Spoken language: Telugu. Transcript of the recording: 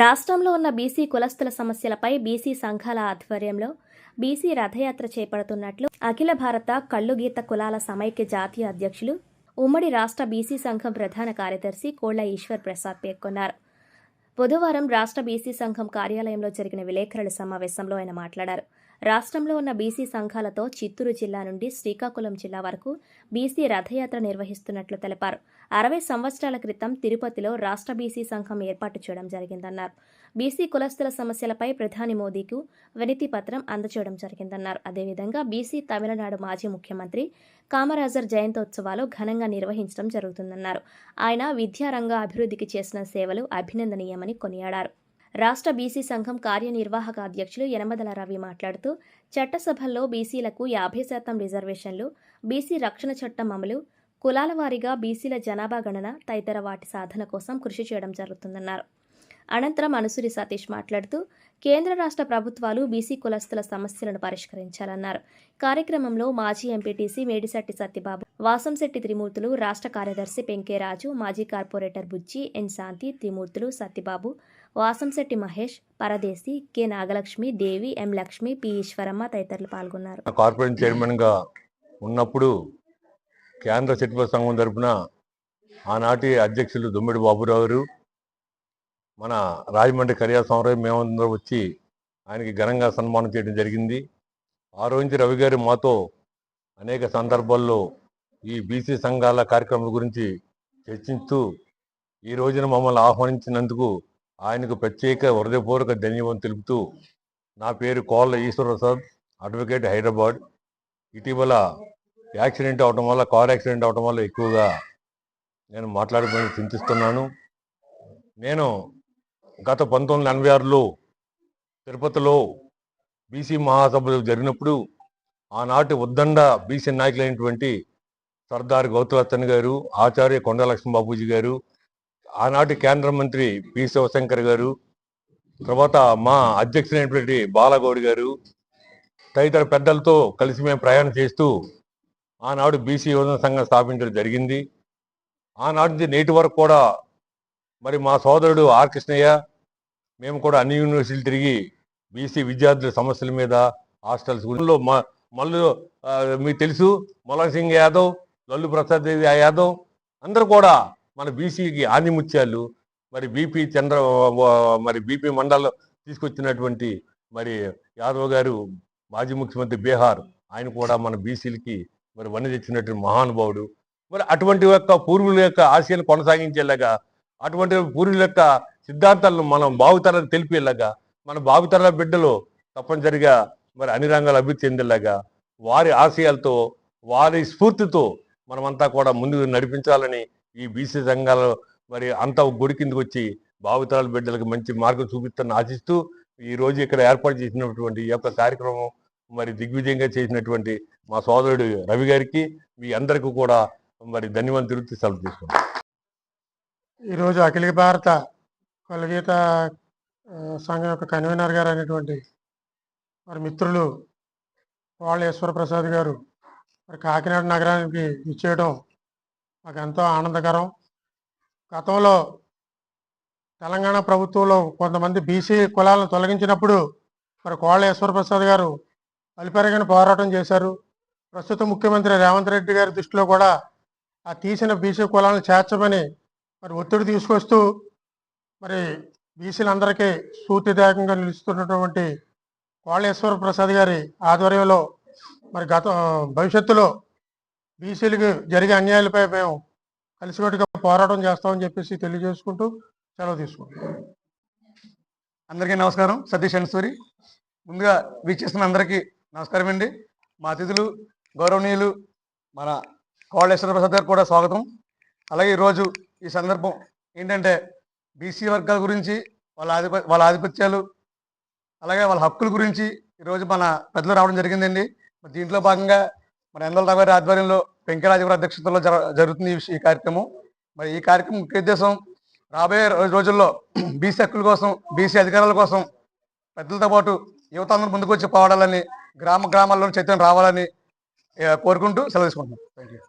రాష్ట్రంలో ఉన్న బీసీ కులస్తుల సమస్యలపై బీసీ సంఘాల ఆధ్వర్యంలో బీసీ రథయాత్ర చేపడుతున్నట్లు అఖిల భారత కళ్లుగీత కులాల సమైక్య జాతీయ అధ్యక్షులు, ఉమ్మడి రాష్ట్ర బీసీ సంఘం ప్రధాన కార్యదర్శి కోళ్ల ఈశ్వర్ ప్రసాద్ పేర్కొన్నారు. బుధవారం రాష్ట్ర బీసీ సంఘం కార్యాలయంలో జరిగిన విలేకరుల సమావేశంలో ఆయన మాట్లాడారు. రాష్ట్రంలో ఉన్న బీసీ సంఘాలతో చిత్తూరు జిల్లా నుండి శ్రీకాకుళం జిల్లా వరకు బీసీ రథయాత్ర నిర్వహిస్తున్నట్లు తెలిపారు. 60 సంవత్సరాల క్రితం తిరుపతిలో రాష్ట్ర బీసీ సంఘం ఏర్పాటు చేయడం జరిగిందన్నారు. బీసీ కులస్తుల సమస్యలపై ప్రధాని మోదీకు వినతి పత్రం అందజేయడం జరిగిందన్నారు. అదేవిధంగా బీసీ తమిళనాడు మాజీ ముఖ్యమంత్రి కామరాజర్ జయంతోత్సవాలు ఘనంగా నిర్వహించడం జరుగుతుందన్నారు. ఆయన విద్యారంగ అభివృద్ధికి చేసిన సేవలు అభినందనీయమని కొనియాడారు. రాష్ట్ర బీసీ సంఘం కార్యనిర్వాహక అధ్యక్షులు యనమదల రవి మాట్లాడుతూ, చట్టసభల్లో బీసీలకు 50% రిజర్వేషన్లు, బీసీ రక్షణ చట్టం అమలు, కులాల వారీగా బీసీల జనాభా గణన తదితర వాటి సాధన కోసం కృషి చేయడం జరుగుతుందన్నారు. అనంతరం అనుసూరి సతీష్ మాట్లాడుతూ, కేంద్ర రాష్ట్ర ప్రభుత్వాలు బీసీ కులస్తుల సమస్యలను పరిష్కరించాలన్నారు. కార్యక్రమంలో మాజీ ఎంపీటీసీ మేడిశెట్టి సత్యబాబు, వాసంశెట్టి త్రిమూర్తులు, రాష్ట్ర కార్యదర్శి పెంకేరాజు, మాజీ కార్పొరేటర్ బుజ్జి, ఎన్ శాంతి, త్రిమూర్తులు, సత్యబాబు, వాసంశెట్టి మహేష్, పరదేశి, కె నాగలక్ష్మి, దేవి, ఎం లక్ష్మి, పి ఈశ్వరమ్మ తదితరులు పాల్గొన్నారు. కార్పొరేషన్ చైర్మన్గా ఉన్నప్పుడు కేంద్ర చిట్ప సంఘం తరఫున ఆనాటి అధ్యక్షులు దుమ్మిడి బాబురావు గారు, మన రాజమండ్రి కర్యాసంరావు మేమందరం వచ్చి ఆయనకి ఘనంగా సన్మానం చేయడం జరిగింది. ఆ రోజు రవి గారు మాతో అనేక సందర్భాల్లో ఈ బీసీ సంఘాల కార్యక్రమాల గురించి చర్చిస్తూ ఈ రోజున మమ్మల్ని ఆహ్వానించినందుకు ఆయనకు ప్రత్యేక హృదయపూర్వక ధన్యవాదాలు తెలుపుతూ, నా పేరు కోళ్ల ఈశ్వర్ ప్రసాద్, అడ్వకేట్, హైదరాబాద్. ఇటీవల యాక్సిడెంట్ అవడం వల్ల, కార్ యాక్సిడెంట్ అవడం వల్ల ఎక్కువగా నేను మాట్లాడుకొని చింతిస్తున్నాను. నేను గత 1986లో తిరుపతిలో బీసీ మహాసభలు జరిగినప్పుడు ఆనాటి ఉద్దండ బీసీ నాయకులైనటువంటి సర్దార్ గౌతలచ్చన్ గారు, ఆచార్య కొండ లక్ష్మణ బాబూజీ గారు, ఆనాటి కేంద్ర మంత్రి పి శివశంకర్ గారు, తర్వాత మా అధ్యక్షులైనటువంటి బాలగౌడి గారు తదితర పెద్దలతో కలిసి మేము ప్రయాణం చేస్తూ ఆనాడు బీసీ యువజన సంఘం స్థాపించడం జరిగింది. ఆనాటి నుంచి నేటి వరకు కూడా మరి మా సోదరుడు ఆర్ కృష్ణయ్య, మేము కూడా అన్ని యూనివర్సిటీలు తిరిగి బీసీ విద్యార్థుల సమస్యల మీద, హాస్టల్స్ గురిలో మల్లు మీకు తెలుసు, మొలన్ సింగ్ యాదవ్, లల్లు ప్రసాద్ యాదవ్ అందరూ కూడా మన బీసీకి ఆదిముత్యాలు. మరి బీపీ మండల్ తీసుకొచ్చినటువంటి మరి యాదవ్ గారు, మాజీ ముఖ్యమంత్రి బీహార్, ఆయన కూడా మన బీసీలకి మరి వన్నె తెచ్చినటువంటి మహానుభావుడు. మరి అటువంటి యొక్క పూర్వుల యొక్క ఆశయాన్ని కొనసాగించేలాగా, అటువంటి పూర్వుల యొక్క సిద్ధాంతాలను మనం భావితరాలకు తెలిపేలాగా, మన భావితరాల బిడ్డలు తప్పనిసరిగా మరి అన్ని రంగాలు అభివృద్ధి చెందేలాగా, వారి ఆశయాలతో, వారి స్ఫూర్తితో మనమంతా కూడా ముందుకు నడిపించాలని ఈ బీసీ సంఘాలు మరి అంతా గుడి కిందకు వచ్చి భావితరాల బిడ్డలకు మంచి మార్గం చూపిస్తానని ఆశిస్తూ ఈ రోజు ఇక్కడ ఏర్పాటు చేసినటువంటి ఈ యొక్క కార్యక్రమం మరి దిగ్విజయంగా చేసినటువంటి మా సోదరుడు రవి గారికి, మీ అందరికీ కూడా మరి ధన్యవాదాలు తెలుపుతూ సెలవు తీసుకుంటాం. ఈరోజు అఖిల భారత కళ్లుగీత సంఘం యొక్క కన్వీనర్ గారు అనేటువంటి మరి మిత్రులు కోళ్ల ఈశ్వర ప్రసాద్ గారు మరి కాకినాడ నగరానికి ఇచ్చేయడం మాకు ఎంతో ఆనందకరం. గతంలో తెలంగాణ ప్రభుత్వంలో కొంతమంది బీసీ కులాలను తొలగించినప్పుడు మరి కోళ్ల ఈశ్వర ప్రసాద్ గారు అలిపెరగని పోరాటం చేశారు. ప్రస్తుత ముఖ్యమంత్రి రేవంత్ రెడ్డి గారి దృష్టిలో కూడా ఆ తీసిన బీసీ కులాలను చేర్చమని మరి ఒత్తిడి తీసుకొస్తూ మరి బీసీలందరికీ స్ఫూర్తిదాయకంగా నిలుస్తున్నటువంటి కోళ్ల ఈశ్వర ప్రసాద్ గారి ఆధ్వర్యంలో మరి భవిష్యత్తులో బీసీలకు జరిగే అన్యాయాలపై మేము కలిసికట్టుగా పోరాటం చేస్తామని చెప్పేసి తెలియజేసుకుంటూ సెలవు తీసుకుంటాం. అందరికీ నమస్కారం. సతీష్ అన్సూరి. ముందుగా వీక్షిస్తున్న అందరికీ నమస్కారం అండి. మా అతిథులు గౌరవనీయులు మన కోళ్ల ఈశ్వర ప్రసాద్ గారు కూడా స్వాగతం. అలాగే ఈరోజు ఈ సందర్భం ఏంటంటే బీసీ వర్గాల గురించి, వాళ్ళ ఆధిపత్యాలు, అలాగే వాళ్ళ హక్కుల గురించి ఈరోజు మన పెద్దలు రావడం జరిగిందండి. దీంట్లో భాగంగా మన ఎందల రావు గారి ఆధ్వర్యంలో వెంకరాజు గారి అధ్యక్షతలో జరుగుతుంది ఈ కార్యక్రమం. మరి ఈ కార్యక్రమం ముఖ్య ఉద్దేశం రాబోయే రోజుల్లో బీసీ హక్కుల కోసం, బీసీ అధికారాల కోసం పెద్దలతో పాటు యువత అందరూ ముందుకు వచ్చి పోవాలని, గ్రామాల్లో చైతన్యం రావాలని కోరుకుంటూ సెలవు తీసుకుంటున్నాం. Thank you.